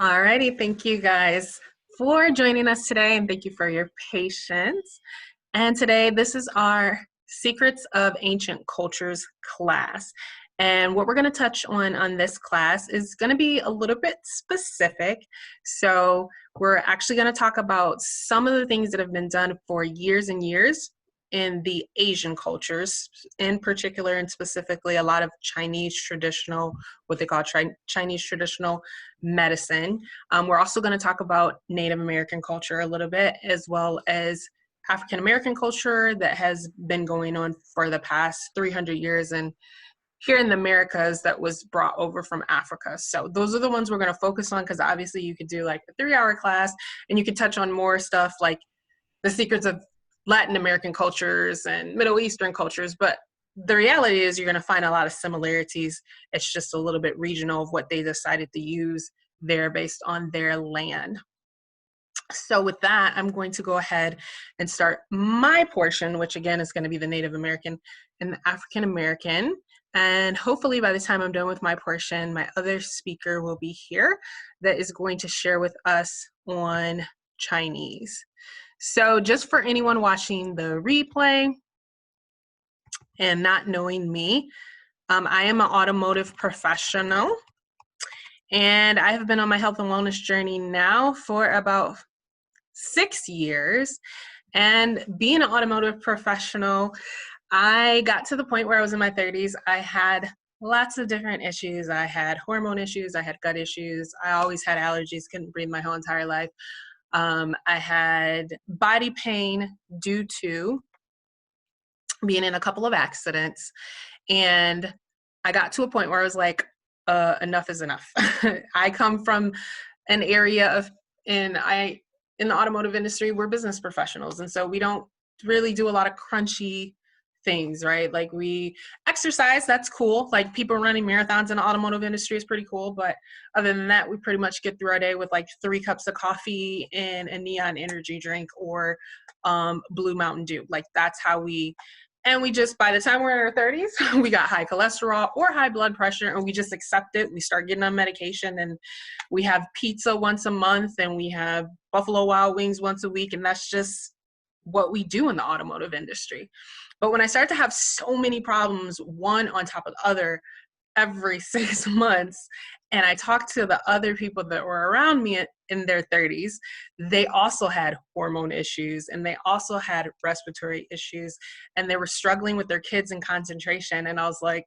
Alrighty, thank you guys for joining us today, and thank you for your patience. And today, this is our Secrets of Ancient Cultures class. And what we're going to touch on this class is going to be a little bit specific. So we're actually going to talk about some of the things that have been done for years and years in the Asian cultures, in particular and specifically a lot of Chinese traditional, what they call Chinese traditional medicine. We're also going to talk about Native American culture a little bit, as well as African American culture that has been going on for the past 300 years and here in the Americas that was brought over from Africa. So those are the ones we're going to focus on, because obviously you could do like a 3-hour class and you could touch on more stuff like the secrets of Latin American cultures and Middle Eastern cultures, but the reality is you're going to find a lot of similarities. It's just a little bit regional of what they decided to use there based on their land. So with that, I'm going to go ahead and start my portion, which again is going to be the Native American and the African American. And hopefully by the time I'm done with my portion, my other speaker will be here that is going to share with us on Chinese. So just for anyone watching the replay and not knowing me, I am an automotive professional, and I have been on my health and wellness journey now for about 6 years. And being an automotive professional, I got to the point where I was in my 30s. I had lots of different issues. I had hormone issues. I had gut issues. I always had allergies, couldn't breathe my whole entire life. I had body pain due to being in a couple of accidents. And I got to a point where I was like, enough is enough. I come from an area of, in the automotive industry, we're business professionals. And so we don't really do a lot of crunchy things, right? Like we exercise, that's cool. Like people running marathons in the automotive industry is pretty cool. But other than that, we pretty much get through our day with like 3 cups of coffee and a neon energy drink or Blue Mountain Dew. Like that's how and we just, by the time we're in our 30s, we got high cholesterol or high blood pressure, and we just accept it. We start getting on medication, and we have pizza once a month, and we have Buffalo Wild Wings once a week, and that's just what we do in the automotive industry. But when I started to have so many problems, one on top of the other, every 6 months, and I talked to the other people that were around me in their 30s, they also had hormone issues, and they also had respiratory issues, and they were struggling with their kids and concentration. And I was like,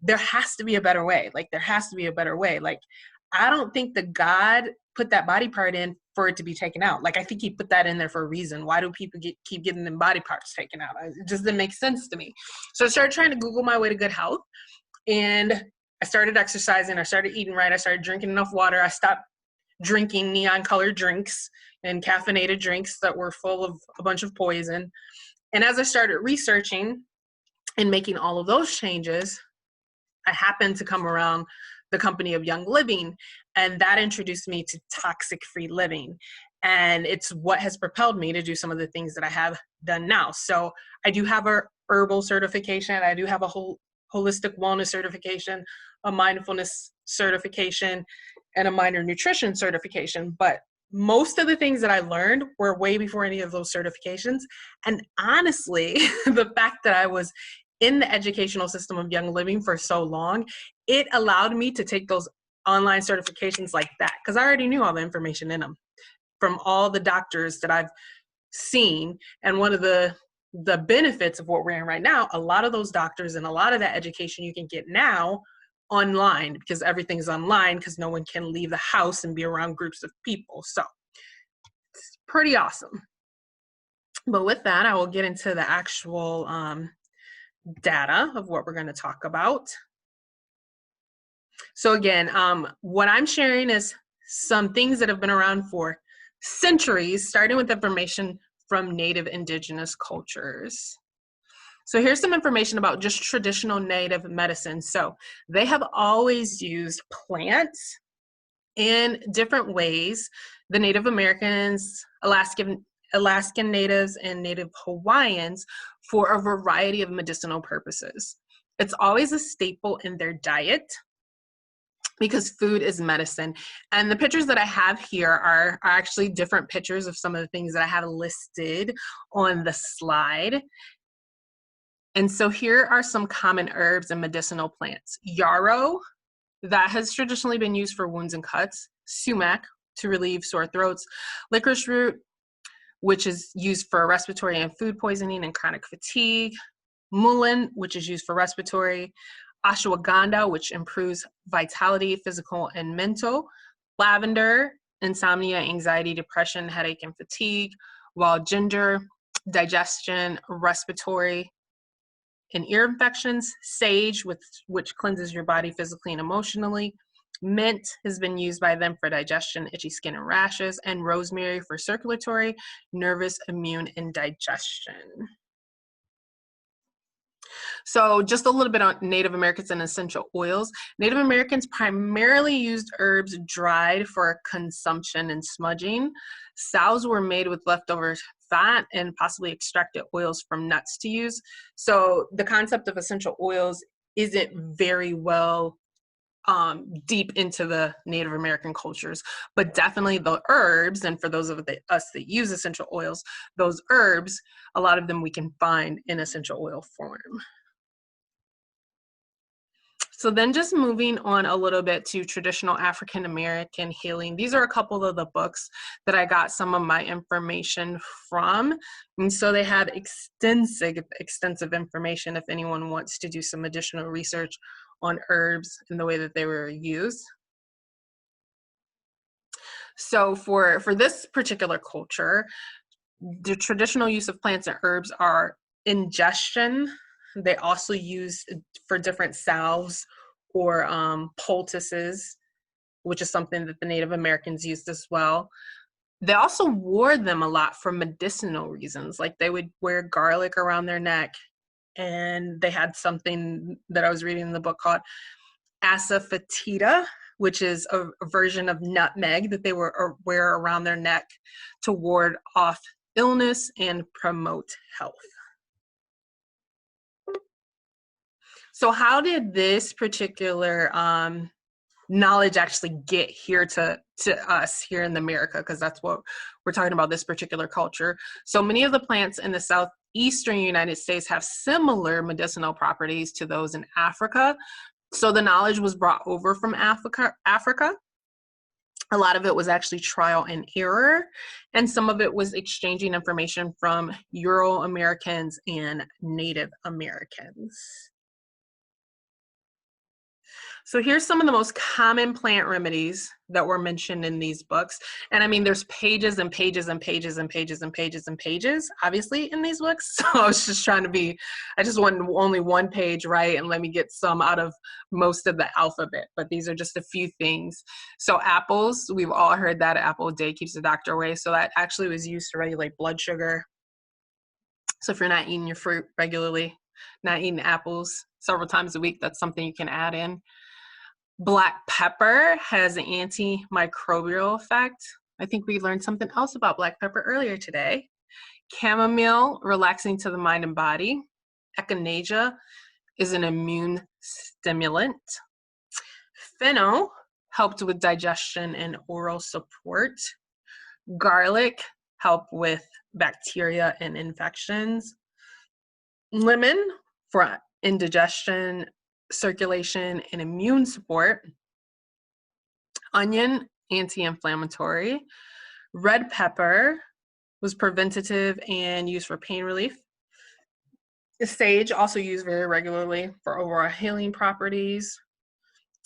there has to be a better way. Like, there has to be a better way. Like, I don't think that God put that body part in for it to be taken out. Like, I think he put that in there for a reason. Why do people keep getting them body parts taken out? It just didn't make sense to me. So I started trying to Google my way to good health, and I started exercising. I started eating right. I started drinking enough water. I stopped drinking neon colored drinks and caffeinated drinks that were full of a bunch of poison. And as I started researching and making all of those changes, I happened to come around the company of Young Living, and that introduced me to toxic-free living. And it's what has propelled me to do some of the things that I have done now. So I do have a herbal certification. I do have a holistic wellness certification, a mindfulness certification, and a minor nutrition certification. But most of the things that I learned were way before any of those certifications. And honestly, the fact that I was in the educational system of Young Living for so long, it allowed me to take those online certifications like that, because I already knew all the information in them from all the doctors that I've seen. And one of the benefits of what we're in right now, a lot of those doctors and a lot of that education you can get now online, because everything's online, because no one can leave the house and be around groups of people. So it's pretty awesome. But with that, I will get into the actual data of what we're going to talk about. So again, what I'm sharing is some things that have been around for centuries, starting with information from Native Indigenous cultures. So here's some information about just traditional Native medicine. So they have always used plants in different ways. The Native Americans, Alaskan Natives, and Native Hawaiians for a variety of medicinal purposes. It's always a staple in their diet. because food is medicine. And the pictures that I have here are actually different pictures of some of the things that I have listed on the slide. And so here are some common herbs and medicinal plants. Yarrow, that has traditionally been used for wounds and cuts. Sumac, to relieve sore throats. Licorice root, which is used for respiratory and food poisoning and chronic fatigue. Mullein, which is used for respiratory. Ashwagandha, which improves vitality, physical and mental. Lavender, insomnia, anxiety, depression, headache, and fatigue. While ginger, digestion, respiratory, and ear infections. Sage, which cleanses your body physically and emotionally. Mint has been used by them for digestion, itchy skin, and rashes. And rosemary for circulatory, nervous, immune, and digestion. So just a little bit on Native Americans and essential oils. Native Americans primarily used herbs dried for consumption and smudging. Salves were made with leftover fat and possibly extracted oils from nuts to use. So the concept of essential oils isn't very well deep into the Native American cultures, but definitely the herbs, and for those of us that use essential oils, those herbs, a lot of them we can find in essential oil form. So then just moving on a little bit to traditional African American healing. These are a couple of the books that I got some of my information from. And so they had extensive information if anyone wants to do some additional research on herbs and the way that they were used. So for this particular culture, the traditional use of plants and herbs are ingestion. They also use for different salves or poultices, which is something that the Native Americans used as well. They also wore them a lot for medicinal reasons, like they would wear garlic around their neck, and they had something that I was reading in the book called asafoetida, which is a version of nutmeg that they wear around their neck to ward off illness and promote health. So how did this particular knowledge actually get here to us here in America? Because that's what we're talking about, this particular culture. So many of the plants in the southeastern United States have similar medicinal properties to those in Africa. So the knowledge was brought over from Africa. A lot of it was actually trial and error, and some of it was exchanging information from Euro-Americans and Native Americans. So here's some of the most common plant remedies that were mentioned in these books. And I mean, there's pages and pages and pages and pages and pages and pages, obviously, in these books. So I was just trying to I just want only one page, right? And let me get some out of most of the alphabet. But these are just a few things. So apples, we've all heard that apple a day keeps the doctor away. So that actually was used to regulate blood sugar. So if you're not eating your fruit regularly, not eating apples several times a week, that's something you can add in. Black pepper has an antimicrobial effect. I think we learned something else about black pepper earlier today. Chamomile, relaxing to the mind and body. Echinacea is an immune stimulant. Fennel helped with digestion and oral support. Garlic help with bacteria and infections. Lemon for indigestion, circulation, and immune support. Onion, anti-inflammatory. Red pepper was preventative and used for pain relief. Sage, also used very regularly for overall healing properties.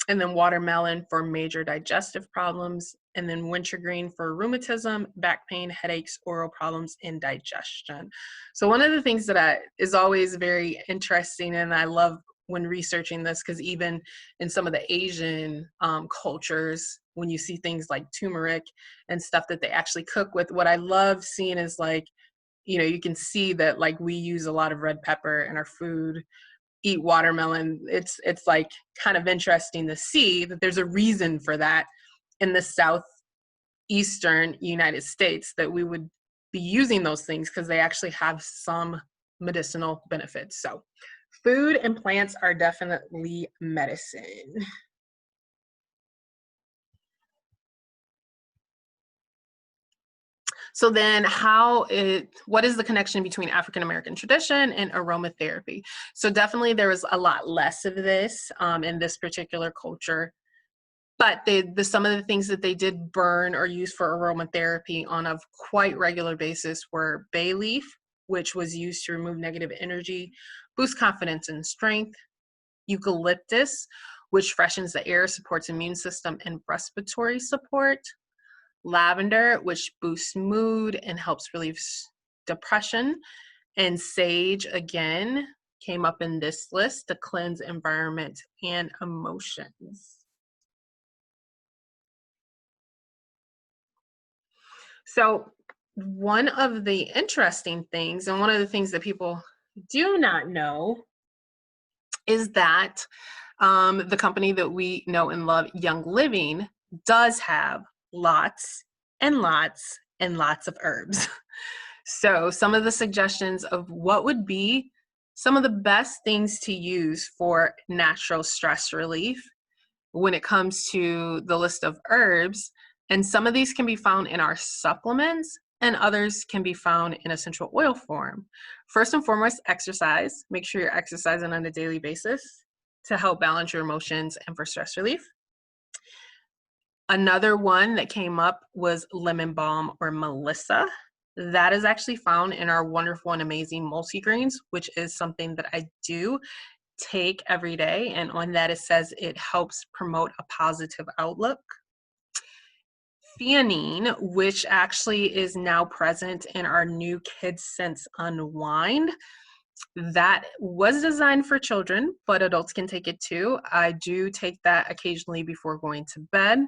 And then watermelon for major digestive problems. And then wintergreen for rheumatism, back pain, headaches, oral problems, and digestion. So one of the things that is always very interesting, and I love when researching this, because even in some of the Asian cultures, when you see things like turmeric and stuff that they actually cook with, what I love seeing is like, you know, you can see that like we use a lot of red pepper in our food, eat watermelon. It's like kind of interesting to see that there's a reason for that in the southeastern United States, that we would be using those things because they actually have some medicinal benefits. So food and plants are definitely medicine. So then what is the connection between African American tradition and aromatherapy? So definitely there was a lot less of this in this particular culture, but some of the things that they did burn or use for aromatherapy on a quite regular basis were bay leaf, which was used to remove negative energy, boost confidence and strength; eucalyptus, which freshens the air, supports immune system and respiratory support; lavender, which boosts mood and helps relieve depression; and sage, again, came up in this list to cleanse environment and emotions. So one of the interesting things, and one of the things that people do not know, is that the company that we know and love, Young Living, does have lots and lots and lots of herbs. So some of the suggestions of what would be some of the best things to use for natural stress relief when it comes to the list of herbs. And some of these can be found in our supplements, and others can be found in essential oil form. First and foremost, exercise. Make sure you're exercising on a daily basis to help balance your emotions and for stress relief. Another one that came up was lemon balm or Melissa. That is actually found in our wonderful and amazing multigreens, which is something that I do take every day. And on that, it says it helps promote a positive outlook. Theanine, which actually is now present in our new Kids Sense Unwind. That was designed for children, but adults can take it too. I do take that occasionally before going to bed.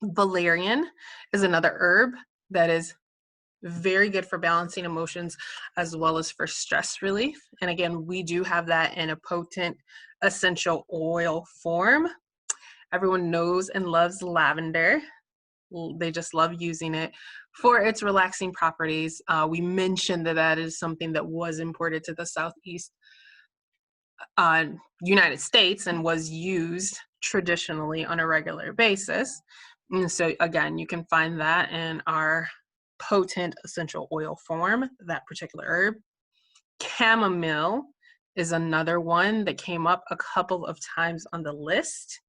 Valerian is another herb that is very good for balancing emotions as well as for stress relief. And again, we do have that in a potent essential oil form. Everyone knows and loves lavender. They just love using it for its relaxing properties. We mentioned that that is something that was imported to the Southeast United States and was used traditionally on a regular basis. And so again, you can find that in our potent essential oil form, that particular herb. Chamomile is another one that came up a couple of times on the list.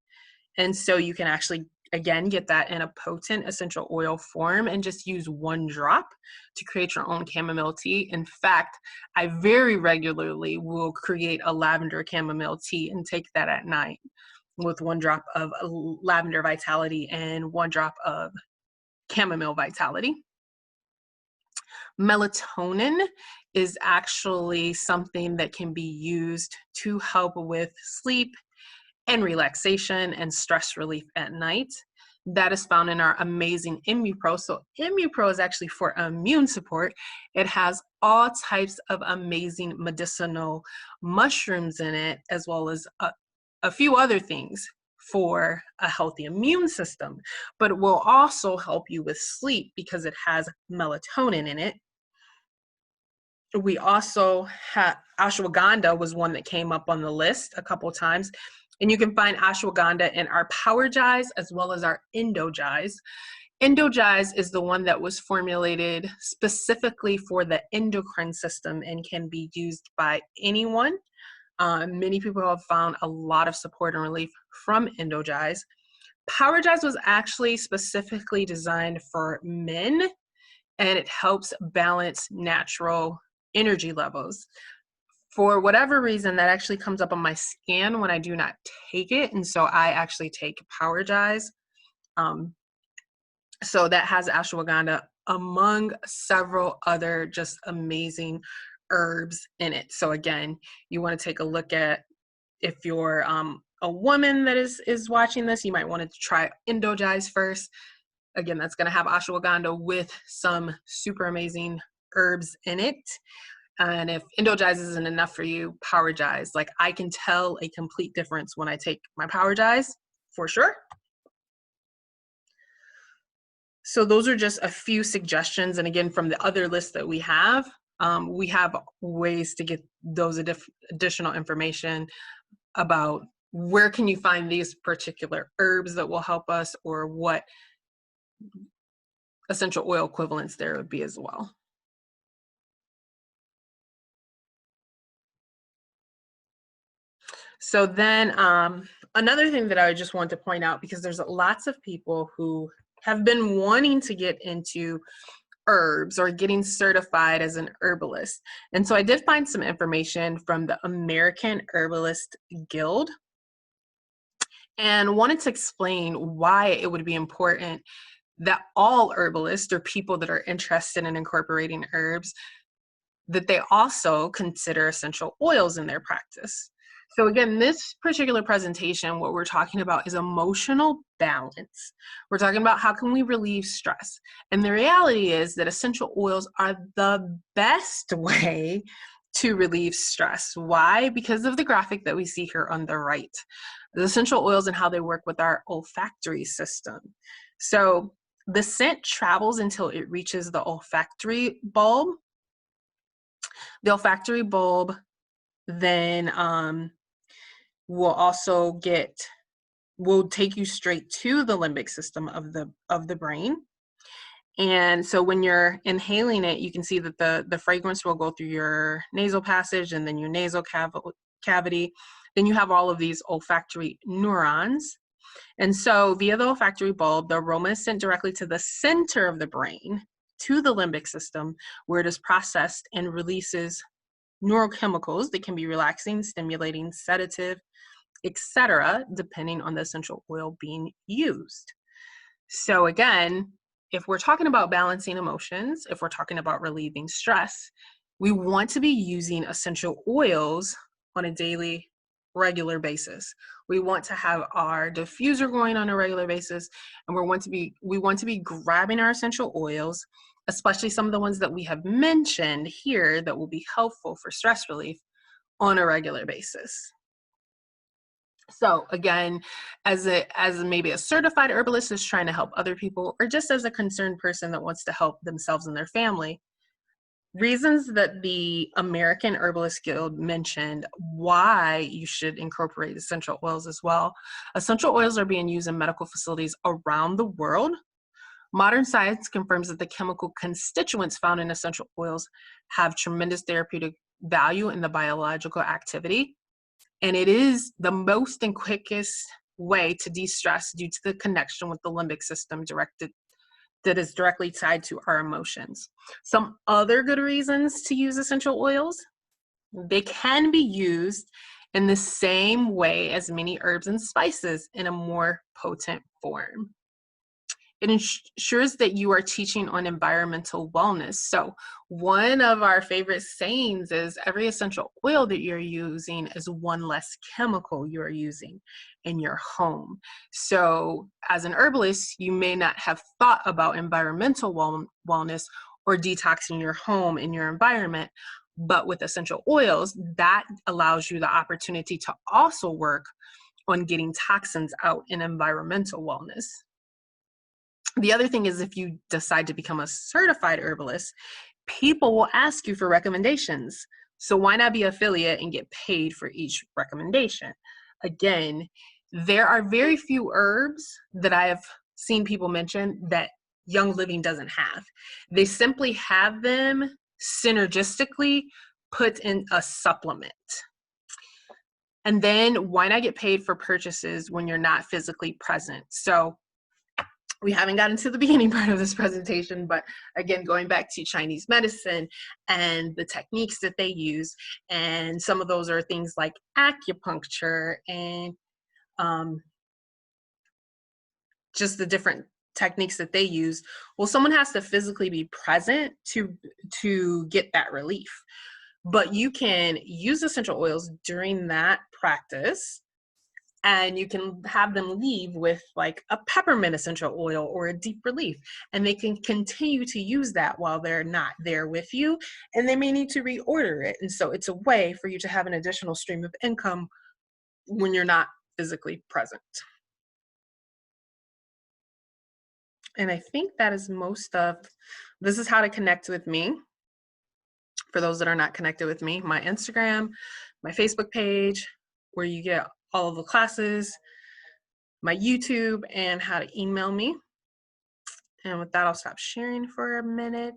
And so you can actually, again, get that in a potent essential oil form and just use 1 drop to create your own chamomile tea. In fact, I very regularly will create a lavender chamomile tea and take that at night with 1 drop of lavender vitality and 1 drop of chamomile vitality. Melatonin is actually something that can be used to help with sleep and relaxation and stress relief at night. That is found in our amazing ImmuPro. So ImmuPro is actually for immune support. It has all types of amazing medicinal mushrooms in it, as well as a few other things for a healthy immune system. But it will also help you with sleep because it has melatonin in it. We also had ashwagandha was one that came up on the list a couple of times. And you can find ashwagandha in our Power Jize as well as our Endojize. Endojize is the one that was formulated specifically for the endocrine system and can be used by anyone. Many people have found a lot of support and relief from Endojize. Power Jize was actually specifically designed for men, and it helps balance natural energy levels. For whatever reason, that actually comes up on my scan when I do not take it, and so I actually take Power Jize. So that has ashwagandha among several other just amazing herbs in it. So again, you want to take a look at, if you're a woman that is watching this, you might want to try Endojize first. Again, that's going to have ashwagandha with some super amazing herbs in it. And if Endojize isn't enough for you, Power Jize. Like, I can tell a complete difference when I take my Power Jize, for sure. So those are just a few suggestions. And again, from the other list that we have ways to get those additional information about where can you find these particular herbs that will help us, or what essential oil equivalents there would be as well. So then another thing that I just want to point out, because there's lots of people who have been wanting to get into herbs or getting certified as an herbalist. And so I did find some information from the American Herbalist Guild and wanted to explain why it would be important that all herbalists or people that are interested in incorporating herbs, that they also consider essential oils in their practice. So again, this particular presentation, what we're talking about is emotional balance. We're talking about how can we relieve stress. And the reality is that essential oils are the best way to relieve stress. Why? Because of the graphic that we see here on the right. The essential oils and how they work with our olfactory system. So the scent travels until it reaches the olfactory bulb. The olfactory bulb then will take you straight to the limbic system of the brain. And so when you're inhaling it, you can see that the fragrance will go through your nasal passage and then your nasal cavity. Then you have all of these olfactory neurons. And so via the olfactory bulb, the aroma is sent directly to the center of the brain, to the limbic system, where it is processed and releases neurochemicals that can be relaxing, stimulating, sedative, etc., depending on the essential oil being used. So again, if we're talking about balancing emotions, if we're talking about relieving stress, we want to be using essential oils on a daily, regular basis. We want to have our diffuser going on a regular basis, and we want to be grabbing our essential oils, especially some of the ones that we have mentioned here that will be helpful for stress relief on a regular basis. So again, as maybe a certified herbalist is trying to help other people, or just as a concerned person that wants to help themselves and their family, reasons that the American Herbalist Guild mentioned why you should incorporate essential oils as well. Essential oils are being used in medical facilities around the world. Modern science confirms that the chemical constituents found in essential oils have tremendous therapeutic value in the biological activity. And it is the most and quickest way to de-stress due to the connection with the limbic system that is directly tied to our emotions. Some other good reasons to use essential oils: they can be used in the same way as many herbs and spices in a more potent form. It ensures that you are teaching on environmental wellness. So one of our favorite sayings is every essential oil that you're using is one less chemical you're using in your home. So as an herbalist, you may not have thought about environmental wellness or detoxing your home and your environment, but with essential oils, that allows you the opportunity to also work on getting toxins out in environmental wellness. The other thing is, if you decide to become a certified herbalist, people will ask you for recommendations. So why not be affiliate and get paid for each recommendation? Again, there are very few herbs that I have seen people mention that Young Living doesn't have. They simply have them synergistically put in a supplement. And then why not get paid for purchases when you're not physically present? So we haven't gotten to the beginning part of this presentation, but again, going back to Chinese medicine and the techniques that they use, and some of those are things like acupuncture and just the different techniques that they use. Well, someone has to physically be present to get that relief. But you can use essential oils during that practice, and you can have them leave with like a peppermint essential oil or a deep relief, and they can continue to use that while they're not there with you, and they may need to reorder it. And so it's a way for you to have an additional stream of income when you're not physically present. And I think that is this is how to connect with me. For those that are not connected with me, my Instagram, my Facebook page, where you get all of the classes, my YouTube, and how to email me. And with that, I'll stop sharing for a minute.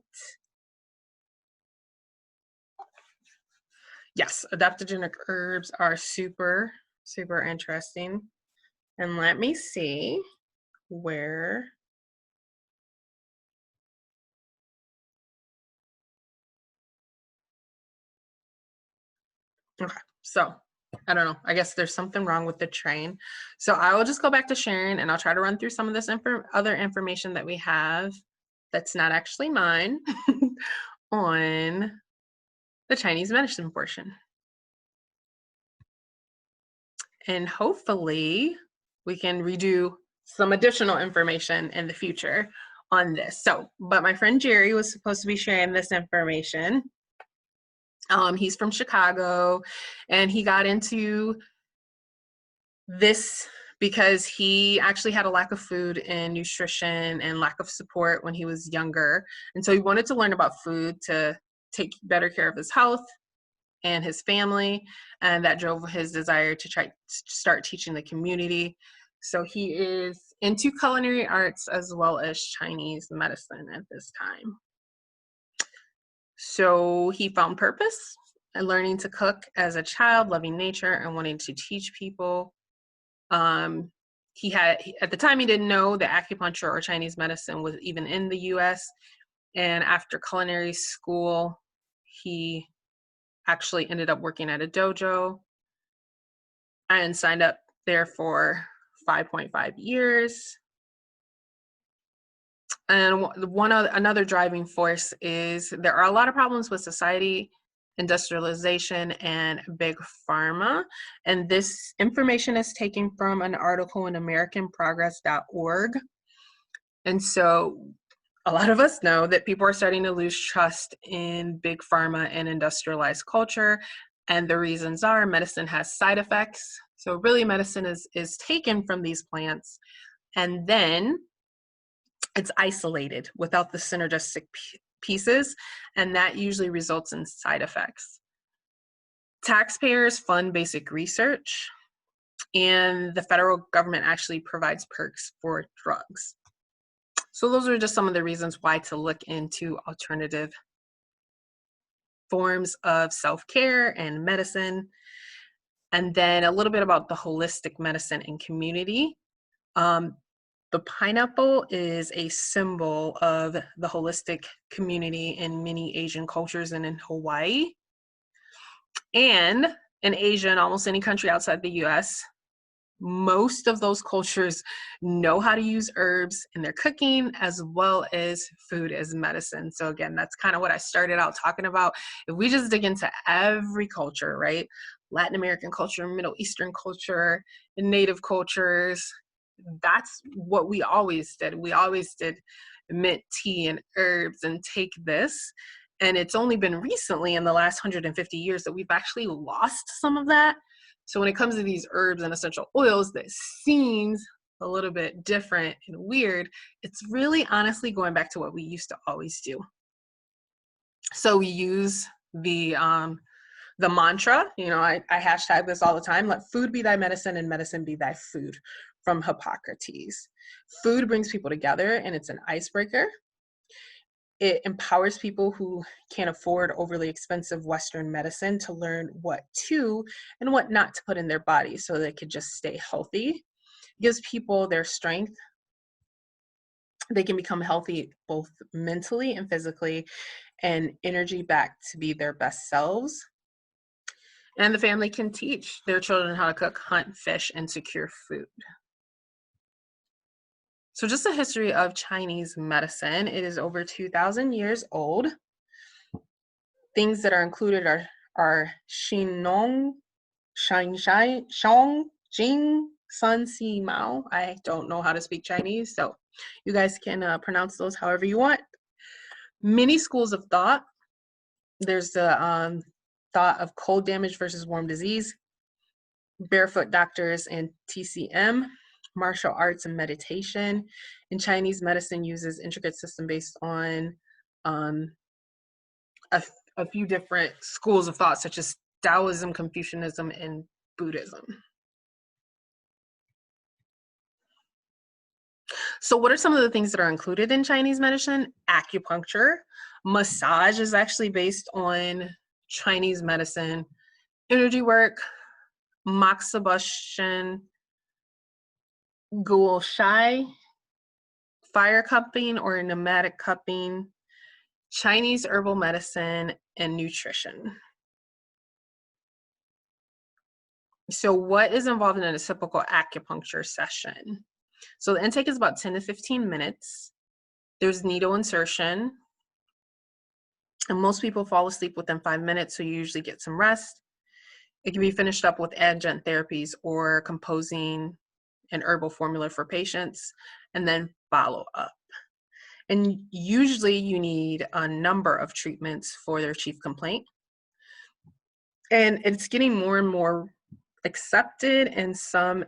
Yes, adaptogenic herbs are super, super interesting. And let me see where. Okay, so I don't know. I guess there's something wrong with the train. So I will just go back to sharing and I'll try to run through some of this other information that we have that's not actually mine on the Chinese medicine portion. And hopefully we can redo some additional information in the future on this. So, but my friend Jerry was supposed to be sharing this information. He's from Chicago and he got into this because he actually had a lack of food and nutrition and lack of support when he was younger. And so he wanted to learn about food to take better care of his health and his family. And that drove his desire to try to start teaching the community. So he is into culinary arts as well as Chinese medicine at this time. So he found purpose in learning to cook as a child, loving nature and wanting to teach people. At the time he didn't know that acupuncture or Chinese medicine was even in the US. And after culinary school, he actually ended up working at a dojo and signed up there for 5.5 years. And another driving force is there are a lot of problems with society, industrialization, and big pharma. And this information is taken from an article in AmericanProgress.org. And so a lot of us know that people are starting to lose trust in big pharma and industrialized culture. And the reasons are medicine has side effects. So really medicine is taken from these plants and then it's isolated without the synergistic pieces, and that usually results in side effects. Taxpayers fund basic research, and the federal government actually provides perks for drugs. So those are just some of the reasons why to look into alternative forms of self-care and medicine. And then a little bit about the holistic medicine and community. The pineapple is a symbol of the holistic community in many Asian cultures and in Hawaii. And in Asia and almost any country outside the US, most of those cultures know how to use herbs in their cooking as well as food as medicine. So again, that's kind of what I started out talking about. If we just dig into every culture, right? Latin American culture, Middle Eastern culture, and Native cultures, that's what we always did. We always did mint tea and herbs and take this. And it's only been recently in the last 150 years that we've actually lost some of that. So when it comes to these herbs and essential oils that seems a little bit different and weird, it's really honestly going back to what we used to always do. So we use the mantra, I hashtag this all the time, let food be thy medicine and medicine be thy food, from Hippocrates. Food brings people together and it's an icebreaker. It empowers people who can't afford overly expensive Western medicine to learn what to and what not to put in their body so they could just stay healthy. It gives people their strength. They can become healthy both mentally and physically and energy back to be their best selves. And the family can teach their children how to cook, hunt, fish, and secure food. So just a history of Chinese medicine. It is over 2,000 years old. Things that are included are Xinong, Shanshai, Shong, Jing, Sun, Si, Mao. I don't know how to speak Chinese, so you guys can pronounce those however you want. Many schools of thought. There's the thought of cold damage versus warm disease, barefoot doctors and TCM, martial arts and meditation. And Chinese medicine uses intricate system based on a few different schools of thought, such as Taoism, Confucianism, and Buddhism. So what are some of the things that are included in Chinese medicine? Acupuncture. Massage is actually based on Chinese medicine. Energy work, moxibustion, gua sha, fire cupping or pneumatic cupping, Chinese herbal medicine, and nutrition. So what is involved in a typical acupuncture session? So the intake is about 10 to 15 minutes. There's needle insertion, and most people fall asleep within 5 minutes, so you usually get some rest. It can be finished up with adjunct therapies or composing an herbal formula for patients, and then follow up. And usually you need a number of treatments for their chief complaint. And it's getting more and more accepted in some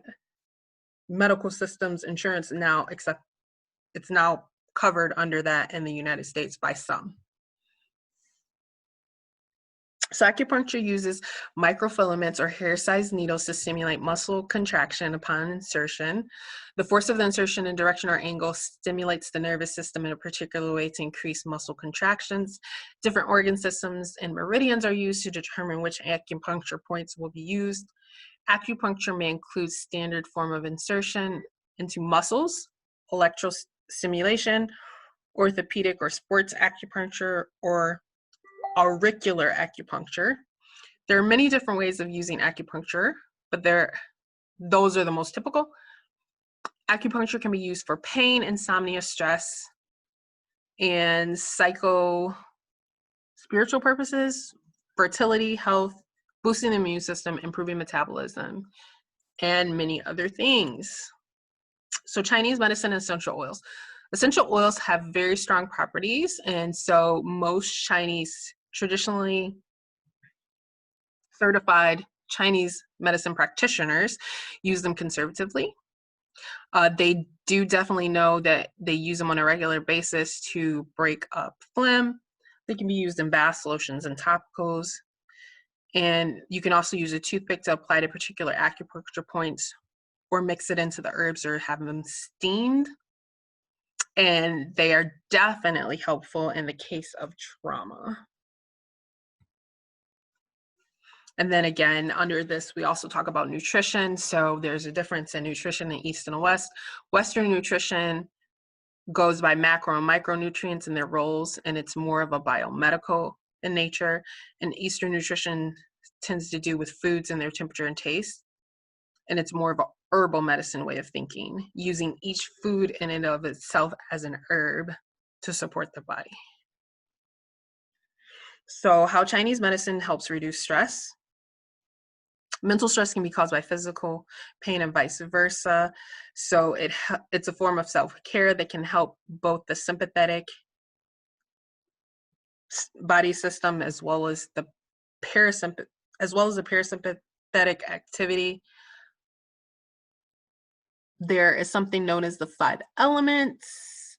medical systems. Insurance now it's now covered under that in the United States by some. So acupuncture uses microfilaments or hair-sized needles to stimulate muscle contraction upon insertion. The force of the insertion and direction or angle stimulates the nervous system in a particular way to increase muscle contractions. Different organ systems and meridians are used to determine which acupuncture points will be used. Acupuncture may include standard form of insertion into muscles, electrostimulation, orthopedic or sports acupuncture, or auricular acupuncture. There are many different ways of using acupuncture, but those are the most typical. Acupuncture can be used for pain, insomnia, stress, and spiritual purposes, fertility, health, boosting the immune system, improving metabolism, and many other things. So Chinese medicine and essential oils. Essential oils have very strong properties, and so most Chinese traditionally certified Chinese medicine practitioners use them conservatively. They do definitely know that they use them on a regular basis to break up phlegm. They can be used in baths, lotions, and topicals. And you can also use a toothpick to apply to particular acupuncture points or mix it into the herbs or have them steamed. And they are definitely helpful in the case of trauma. And then again, under this, we also talk about nutrition. So there's a difference in nutrition in East and West. Western nutrition goes by macro and micronutrients and their roles, and it's more of a biomedical in nature. And Eastern nutrition tends to do with foods and their temperature and taste. And it's more of a herbal medicine way of thinking, using each food in and of itself as an herb to support the body. So how Chinese medicine helps reduce stress. Mental stress can be caused by physical pain and vice versa. So it's a form of self-care that can help both the sympathetic body system as well as the parasympathetic activity. There is something known as the 5 elements,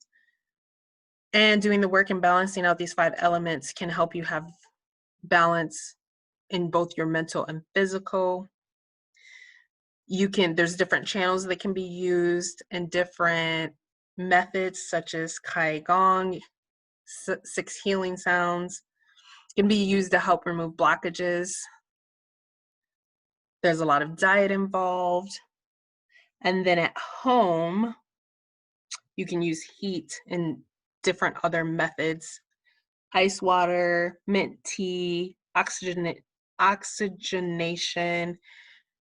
and doing the work and balancing out these 5 elements can help you have balance in both your mental and physical. There's different channels that can be used and different methods such as Qigong, 6 healing sounds can be used to help remove blockages. There's a lot of diet involved. And then at home, you can use heat and different other methods. Ice water, mint tea, oxygenation,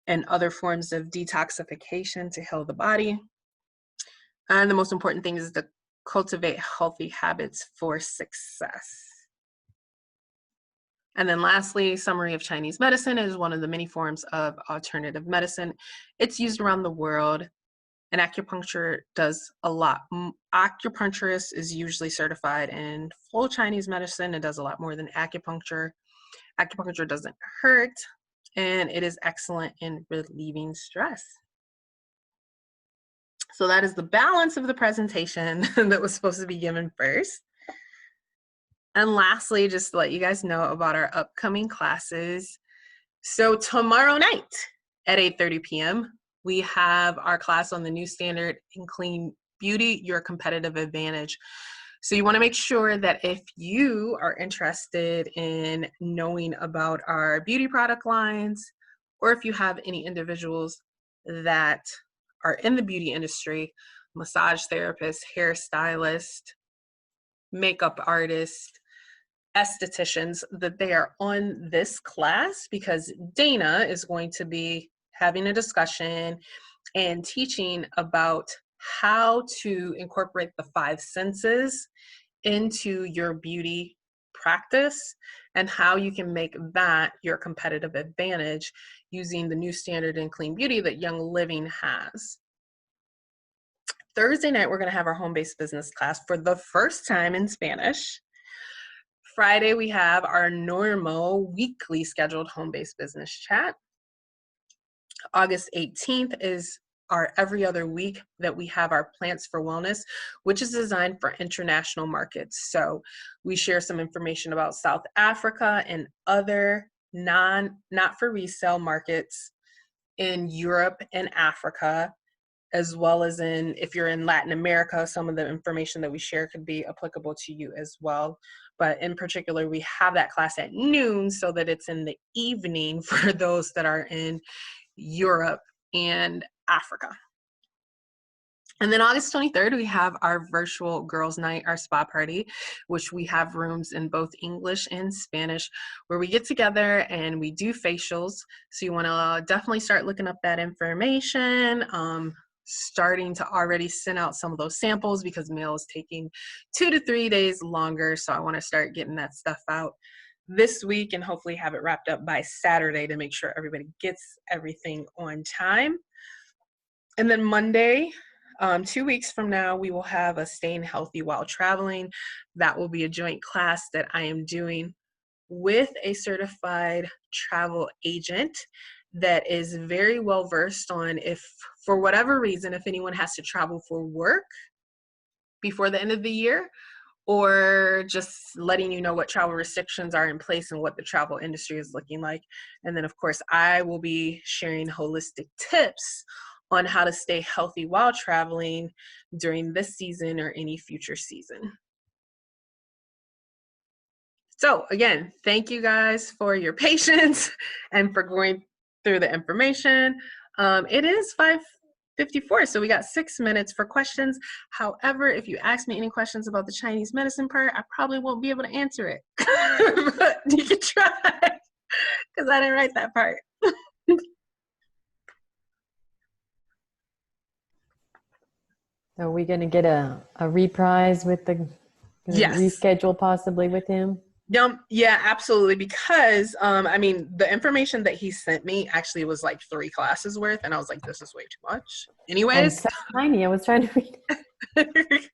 and other forms of detoxification to heal the body. And the most important thing is to cultivate healthy habits for success. And then lastly, summary of Chinese medicine is one of the many forms of alternative medicine. It's used around the world, and acupuncture does a lot. Acupuncturist is usually certified in full Chinese medicine. It does a lot more than acupuncture. Acupuncture doesn't hurt, and it is excellent in relieving stress. So that is the balance of the presentation that was supposed to be given first. And lastly, just to let you guys know about our upcoming classes. So tomorrow night at 8:30 p.m., we have our class on the new standard in clean beauty your competitive advantage. So you want to make sure that if you are interested in knowing about our beauty product lines, or if you have any individuals that are in the beauty industry, massage therapist, hairstylist, makeup artist, estheticians, that they are on this class, because Dana is going to be having a discussion and teaching about how to incorporate the five senses into your beauty practice and how you can make that your competitive advantage using the new standard in clean beauty that Young Living has. Thursday night, we're going to have our home-based business class for the first time in Spanish. Friday, we have our normal weekly scheduled home-based business chat. August 18th is our every other week that we have our Plants for Wellness, which is designed for international markets. So we share some information about South Africa and other not for resale markets in Europe and Africa, as well as in, if you're in Latin America, some of the information that we share could be applicable to you as well. But in particular, we have that class at noon so that it's in the evening for those that are in Europe and Africa. And then August 23rd, we have our virtual girls' night, our spa party, which we have rooms in both English and Spanish, where we get together and we do facials. So you want to definitely start looking up that information, starting to already send out some of those samples, because mail is taking 2 to 3 days longer. So I want to start getting that stuff out this week and hopefully have it wrapped up by Saturday to make sure everybody gets everything on time. And then Monday, 2 weeks from now, we will have a Staying Healthy While Traveling. That will be a joint class that I am doing with a certified travel agent that is very well versed on, if for whatever reason, if anyone has to travel for work before the end of the year, or just letting you know what travel restrictions are in place and what the travel industry is looking like. And then of course, I will be sharing holistic tips on how to stay healthy while traveling during this season or any future season. So again, thank you guys for your patience and for going through the information. It is 5:54, so we got 6 minutes for questions. However, if you ask me any questions about the Chinese medicine part, I probably won't be able to answer it. But you can try, because I didn't write that part. Are we going to get a reprise with the Yes. reschedule possibly with him? Yeah, absolutely. Because I mean, the information that he sent me actually was like 3 classes worth, and I was like, this is way too much. Anyways, and so tiny. I was trying to read.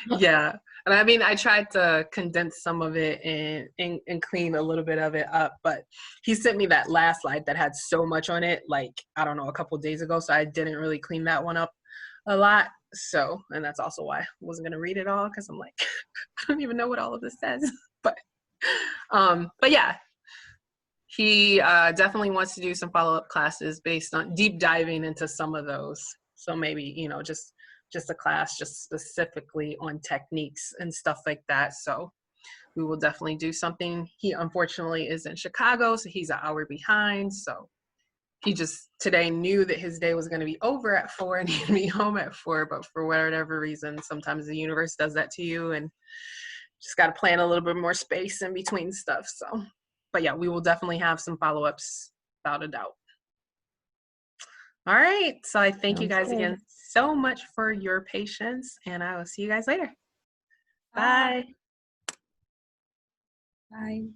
Yeah, and I mean, I tried to condense some of it and clean a little bit of it up, but he sent me that last slide that had so much on it, like, I don't know, a couple days ago, so I didn't really clean that one up a lot. So, and that's also why I wasn't gonna read it all, because I'm like, I don't even know what all of this says. But yeah, he definitely wants to do some follow-up classes based on deep diving into some of those. So maybe, you know, just a class just specifically on techniques and stuff like that. So we will definitely do something. He unfortunately is in Chicago, so he's an hour behind. So he just today knew that his day was going to be over at 4 and he'd be home at 4. But for whatever reason, sometimes the universe does that to you, and just got to plan a little bit more space in between stuff. So, but yeah, we will definitely have some follow-ups without a doubt. All right. So I thank you guys again so much for your patience, and I will see you guys later. Bye. Bye.